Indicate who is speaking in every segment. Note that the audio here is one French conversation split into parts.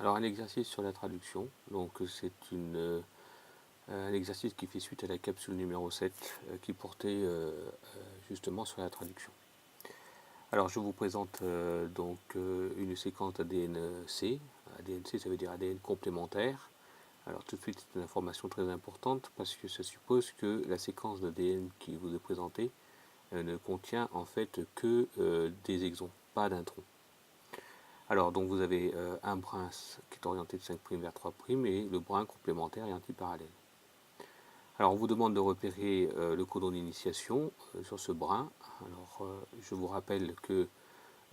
Speaker 1: Alors un exercice sur la traduction, donc c'est un exercice qui fait suite à la capsule numéro 7 qui portait justement sur la traduction. Alors je vous présente une séquence d'ADN-C. ADN-C ça veut dire ADN complémentaire. Alors tout de suite c'est une information très importante parce que ça suppose que la séquence d'ADN qui vous est présentée ne contient en fait que des exons, pas d'introns. Alors, donc vous avez un brin qui est orienté de 5' vers 3' et le brin complémentaire et antiparallèle. Alors, on vous demande de repérer le codon d'initiation sur ce brin. Alors, je vous rappelle que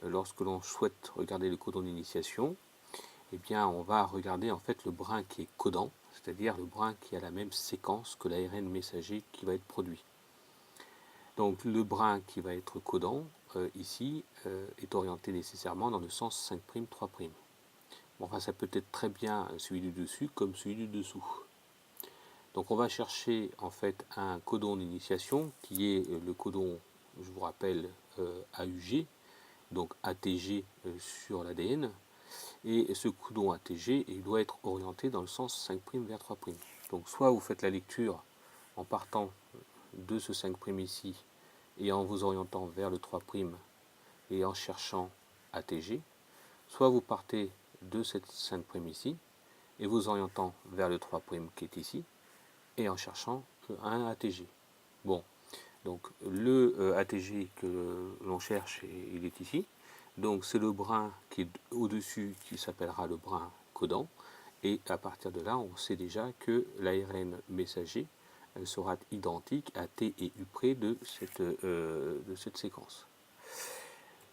Speaker 1: lorsque l'on souhaite regarder le codon d'initiation, eh bien, on va regarder en fait le brin qui est codant, c'est-à-dire le brin qui a la même séquence que l'ARN messager qui va être produit. Donc, le brin qui va être codant, ici, est orienté nécessairement dans le sens 5', 3'. Bon, enfin, ça peut être très bien celui du dessus comme celui du dessous. Donc on va chercher en fait un codon d'initiation qui est le codon, je vous rappelle, AUG, donc ATG sur l'ADN. Et ce codon ATG, il doit être orienté dans le sens 5' vers 3'. Donc soit vous faites la lecture en partant de ce 5' ici et en vous orientant vers le 3' et en cherchant ATG, soit vous partez de cette 5' ici et vous orientant vers le 3' qui est ici et en cherchant un ATG. Bon, donc le ATG que l'on cherche, il est ici. Donc c'est le brin qui est au-dessus qui s'appellera le brin codant. Et à partir de là, on sait déjà que l'ARN messager sera identique à T et U' de cette séquence.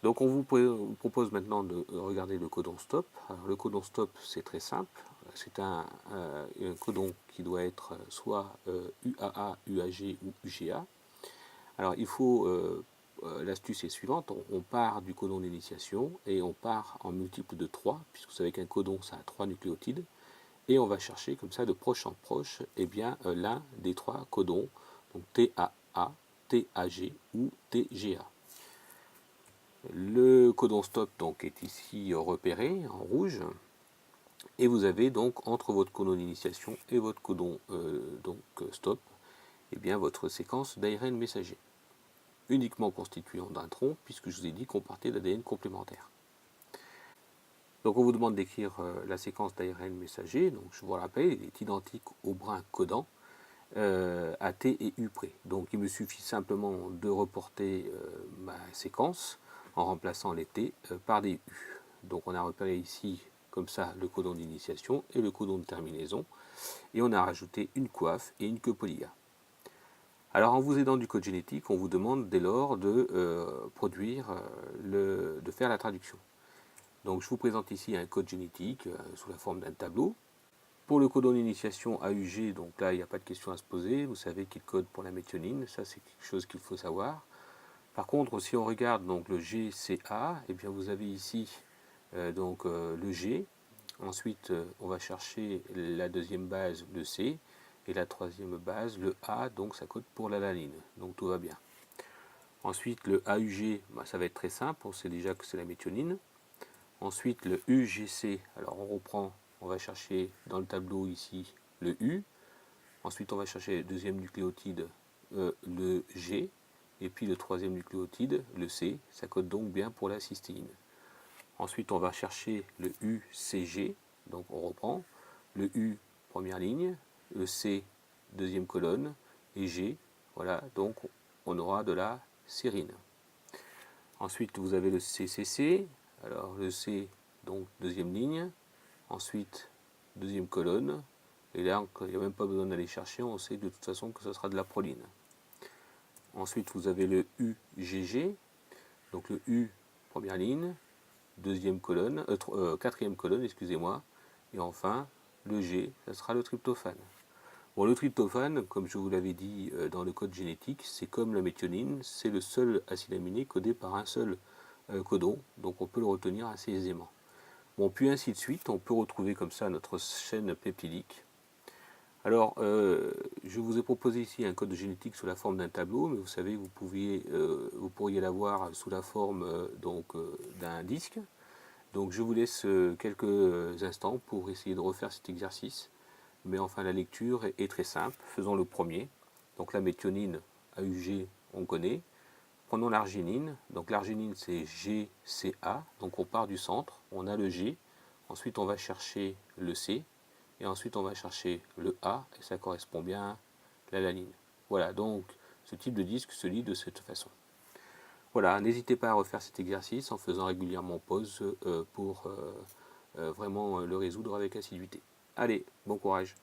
Speaker 1: Donc on vous propose maintenant de regarder le codon stop. Alors le codon stop c'est très simple, c'est un codon qui doit être soit UAA, UAG ou UGA. Alors il faut, l'astuce est suivante, on part du codon d'initiation et on part en multiple de 3, puisque vous savez qu'un codon ça a 3 nucléotides, et on va chercher comme ça de proche en proche l'un des 3 codons, donc TAA, TAG ou TGA. Le codon stop donc est ici repéré en rouge et vous avez donc entre votre codon d'initiation et votre codon stop votre séquence d'ARN messager uniquement constituée d'introns puisque je vous ai dit qu'on partait d'ADN complémentaire. Donc on vous demande d'écrire la séquence d'ARN messager, donc je vous rappelle, il est identique au brin codant à T et U'. Donc il me suffit simplement de reporter ma séquence en remplaçant les T par des U. Donc on a repéré ici comme ça le codon d'initiation et le codon de terminaison et on a rajouté une coiffe et une queue polyga. Alors en vous aidant du code génétique, on vous demande dès lors de de faire la traduction. Donc je vous présente ici un code génétique sous la forme d'un tableau. Pour le codon d'initiation AUG, donc là il n'y a pas de question à se poser, vous savez qu'il code pour la méthionine, ça c'est quelque chose qu'il faut savoir. Par contre, si on regarde donc le GCA, et bien vous avez ici le G, ensuite on va chercher la deuxième base, le C, et la troisième base, le A, donc ça code pour l'alanine, donc tout va bien. Ensuite le AUG, ça va être très simple, on sait déjà que c'est la méthionine. Ensuite le UGC, alors on reprend, on va chercher dans le tableau ici le U, ensuite on va chercher le deuxième nucléotide, le G, et puis le troisième nucléotide, le C, ça code donc bien pour la cystéine. Ensuite on va chercher le UCG, donc on reprend, le U première ligne, le C deuxième colonne, et G, voilà, donc on aura de la sérine. Ensuite vous avez le CCC, alors le C, donc deuxième ligne, ensuite deuxième colonne, et là il n'y a même pas besoin d'aller chercher, on sait de toute façon que ce sera de la proline. Ensuite vous avez le UGG, donc le U première ligne, deuxième colonne, quatrième colonne, excusez-moi, et enfin le G, ça sera le tryptophane. Bon, le tryptophane, comme je vous l'avais dit dans le code génétique, c'est comme la méthionine, c'est le seul acide aminé codé par un seul codon, donc on peut le retenir assez aisément. Bon, puis ainsi de suite, on peut retrouver comme ça notre chaîne peptidique. Alors, je vous ai proposé ici un code génétique sous la forme d'un tableau, mais vous savez, vous pourriez l'avoir sous la forme d'un disque. Donc je vous laisse quelques instants pour essayer de refaire cet exercice. Mais enfin la lecture est très simple. Faisons le premier. Donc la méthionine, AUG, on connaît. Prenons l'arginine. Donc l'arginine c'est GCA. Donc on part du centre, on a le G. Ensuite on va chercher le C. Et ensuite on va chercher le A. Et ça correspond bien à l'alanine. Voilà, donc ce type de disque se lit de cette façon. Voilà, n'hésitez pas à refaire cet exercice en faisant régulièrement pause pour vraiment le résoudre avec assiduité. Allez, bon courage!